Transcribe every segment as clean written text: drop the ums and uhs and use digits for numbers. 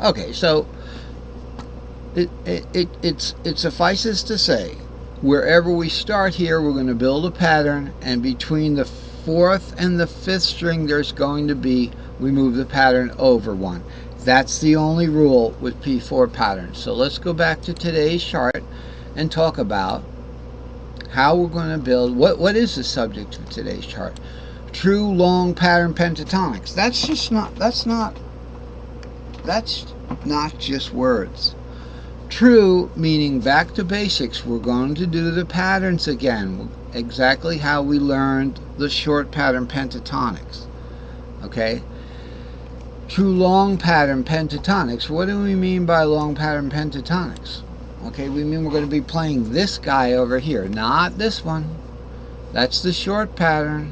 Okay, so it suffices to say, wherever we start here, we're going to build a pattern, and between the fourth and the fifth string, there's going to be, we move the pattern over one. That's the only rule with P4 patterns. So let's go back to today's chart and talk about how we're going to build. What is the subject of today's chart? True long pattern pentatonics. That's not just words. True meaning back to basics. We're going to do the patterns again, exactly how we learned the short pattern pentatonics. Okay? True long pattern pentatonics. What do we mean by long pattern pentatonics? Okay, we mean we're going to be playing this guy over here, not this one. That's the short pattern.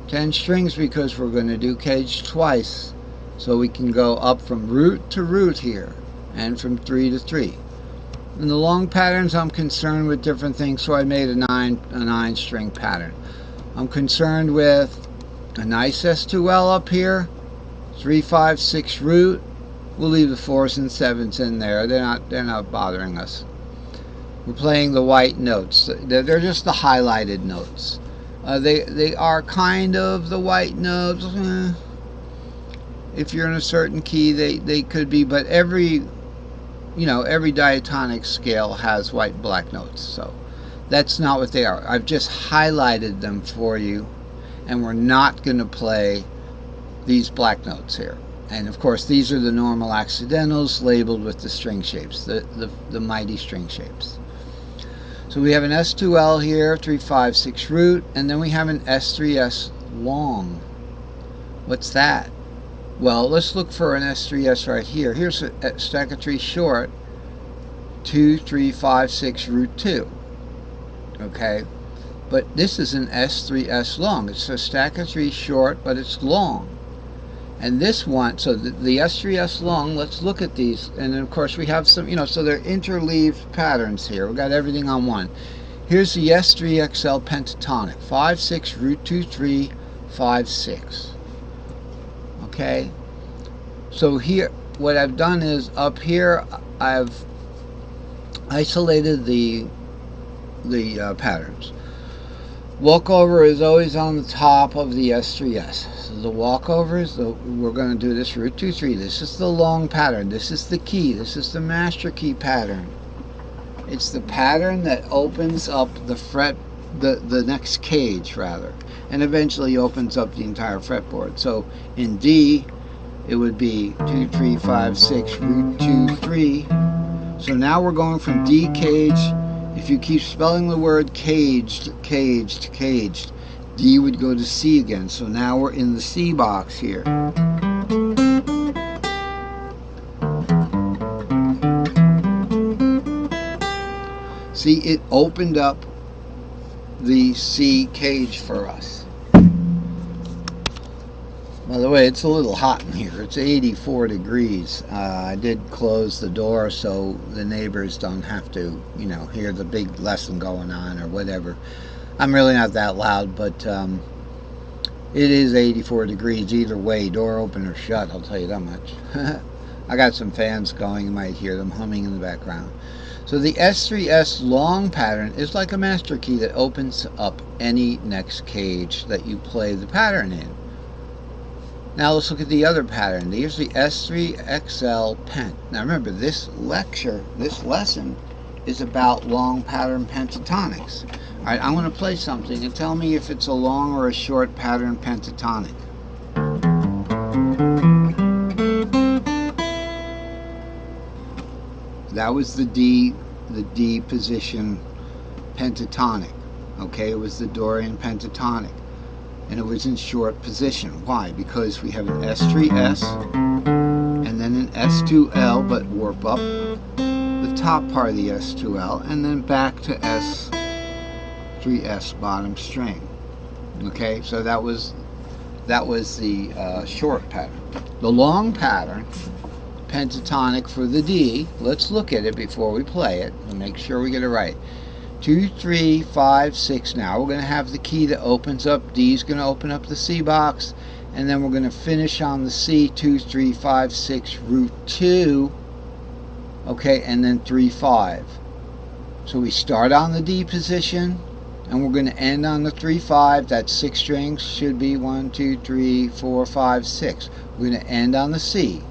10 strings, because we're going to do cage twice. So we can go up from root to root here, and from 3 to 3. In the long patterns, I'm concerned with different things, so I made a 9 string pattern. I'm concerned with a nice S2L up here, 3, 5, 6 root. We'll leave the 4s and 7s in there. They're not bothering us. We're playing the white notes. They're just the highlighted notes. They are kind of the white notes. If you're in a certain key, they could be, but every diatonic scale has white and black notes, so that's not what they are. I've just highlighted them for you, and we're not going to play these black notes here. And of course, these are the normal accidentals labeled with the string shapes, the mighty string shapes. So we have an S2L here, 3, 5, 6 root, and then we have an S3S long. What's that? Well, let's look for an S3S right here. Here's a staccato short, 2, 3, 5, 6 root 2. Okay, but this is an S3S long. It's a staccato short, but it's long. And this one, so the S3S long, let's look at these. And then of course we have some, so they're interleaved patterns here. We've got everything on one. Here's the S3XL pentatonic, 5, 6, root 2, 3, 5, 6. Okay, so here, what I've done is up here, I've isolated the patterns. Walkover is always on the top of the S3S. So the walkovers, we're going to do this root 2, 3. This is the long pattern. This is the key. This is the master key pattern. It's the pattern that opens up the fret, the next cage rather, and eventually opens up the entire fretboard. So in D, it would be 2, 3, 5, 6, root 2, 3. So now we're going from D cage. If you keep spelling the word caged, caged, caged, D would go to C again. So now we're in the C box here. See, it opened up the C cage for us. By the way, it's a little hot in here. It's 84 degrees. I did close the door so the neighbors don't have to, hear the big lesson going on or whatever. I'm really not that loud, but it is 84 degrees either way, door open or shut, I'll tell you that much. I got some fans going. You might hear them humming in the background. So the S3S long pattern is like a master key that opens up any next cage that you play the pattern in. Now let's look at the other pattern. Here's the S3XL Pent. Now remember, this lesson is about long pattern pentatonics. Alright, I'm going to play something and tell me if it's a long or a short pattern pentatonic. That was the D position pentatonic. Okay, it was the Dorian pentatonic. And it was in short position. Why? Because we have an S3S and then an S2L, but warp up the top part of the S2L and then back to S3S bottom string. Okay, so that was the short pattern. The long pattern, pentatonic for the D, let's look at it before we play it and make sure we get it right. 2, 3, 5, 6. Now we're going to have the key that opens up. D is going to open up the C box. and then we're going to finish on the C, 2, 3, 5, 6, root 2, okay, and then 3, 5. So we start on the D position, and we're going to end on the 3, 5. That's 6 strings, should be 1, 2, 3, 4, 5, 6. We're going to end on the C.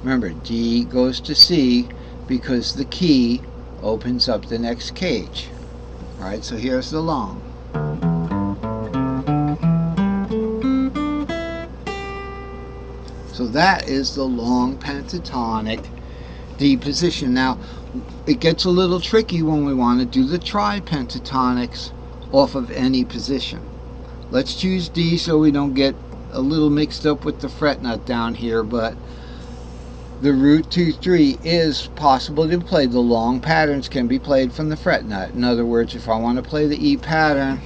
Remember, D goes to C because the key opens up the next cage. Alright, so here's the long. So that is the long pentatonic D position. Now, it gets a little tricky when we want to do the tri-pentatonics off of any position. Let's choose D so we don't get a little mixed up with the fret nut down here, but the root 2, 3 is possible to play. The long patterns can be played from the fret nut. In other words, if I want to play the E pattern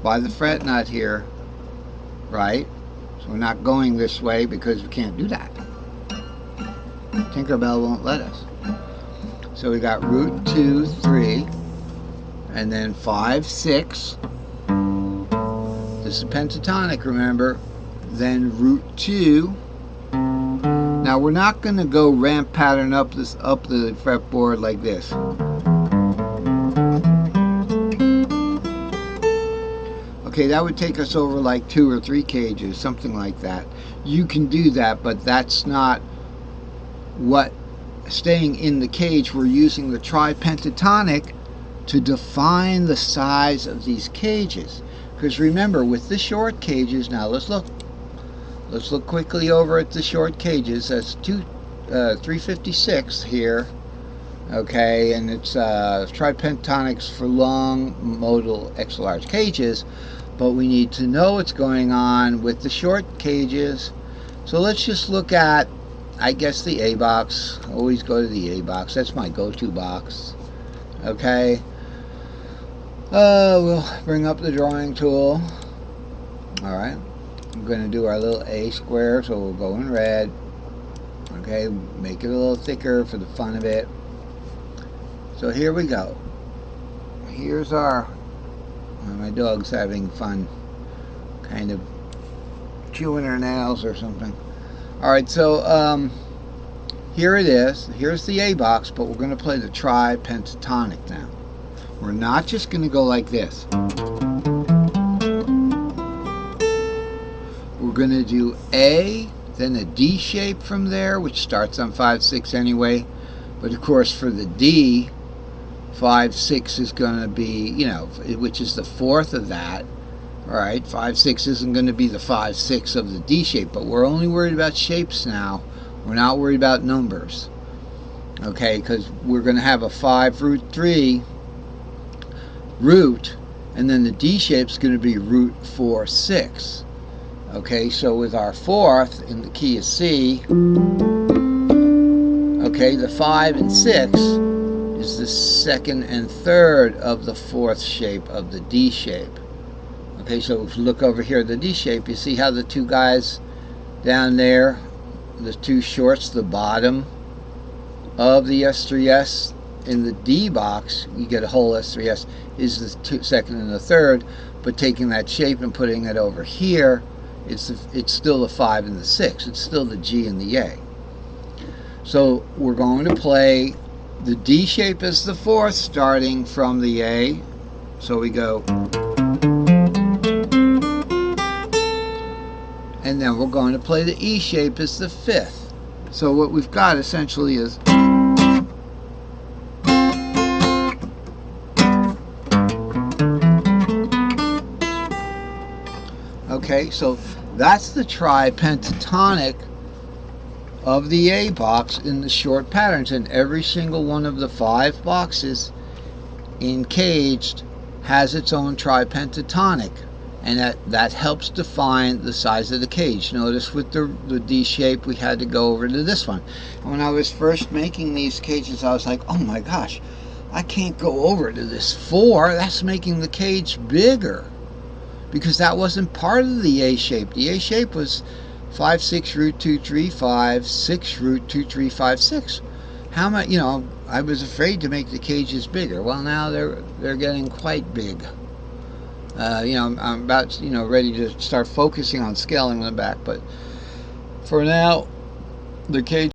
by the fret nut here, right? So we're not going this way because we can't do that. Tinkerbell won't let us. So we got root 2, 3, and then 5, 6. This is pentatonic, remember. Then root 2. Now we're not going to go ramp pattern up the fretboard like this. Okay, that would take us over like 2 or 3 cages, something like that. You can do that, but that's not what staying in the cage. We're using the tri-pentatonic to define the size of these cages. Because remember, with the short cages, now let's look quickly over at the short cages. That's 356 here, okay, and it's tri-pentatonics for long modal extra large cages, but we need to know what's going on with the short cages. So let's just look at, I guess, the A box. Always go to the A box. That's my go-to box. Okay. We'll bring up the drawing tool. Alright. I'm going to do our little A square, so we'll go in red. Okay, make it a little thicker for the fun of it. So here we go. Here's our... my dog's having fun, kind of chewing her nails or something. Alright, so here it is. Here's the A box, but we're going to play the tri-pentatonic now. We're not just going to go like this. We're going to do A, then a D shape from there, which starts on 5, 6 anyway. But of course for the D, 5, 6 is going to be, you know, which is the fourth of that. Alright, 5, 6 isn't going to be the 5, 6 of the D shape, but we're only worried about shapes now. We're not worried about numbers. Okay, because we're going to have a 5 root 3 root, and then the D shape is going to be root 4, 6. Okay, so with our fourth in the key of C, okay, the 5 and 6 is the second and third of the fourth shape of the D shape. Okay, so if you look over here at the D shape, you see how the two guys down there, the two shorts, the bottom of the S3S in the D box, you get a whole S3S, is the second and the third, but taking that shape and putting it over here, it's still the 5 and the 6. It's still the G and the A. So we're going to play the D shape as the fourth, starting from the A. So we go, and then we're going to play the E shape as the fifth. So what we've got essentially is, okay, so that's the tri-pentatonic of the A box in the short patterns, and every single one of the 5 boxes encaged has its own tri-pentatonic, and that helps define the size of the cage. Notice with the D shape we had to go over to this one, and when I was first making these cages I was like, oh my gosh, I can't go over to this 4, that's making the cage bigger, because that wasn't part of the A shape. The A shape was 5, 6, root 2, 3, 5, 6, root 2, 3, 5, 6. How much, you know, I was afraid to make the cages bigger. Well, now they're getting quite big. I'm about, ready to start focusing on scaling them back, but for now, the cage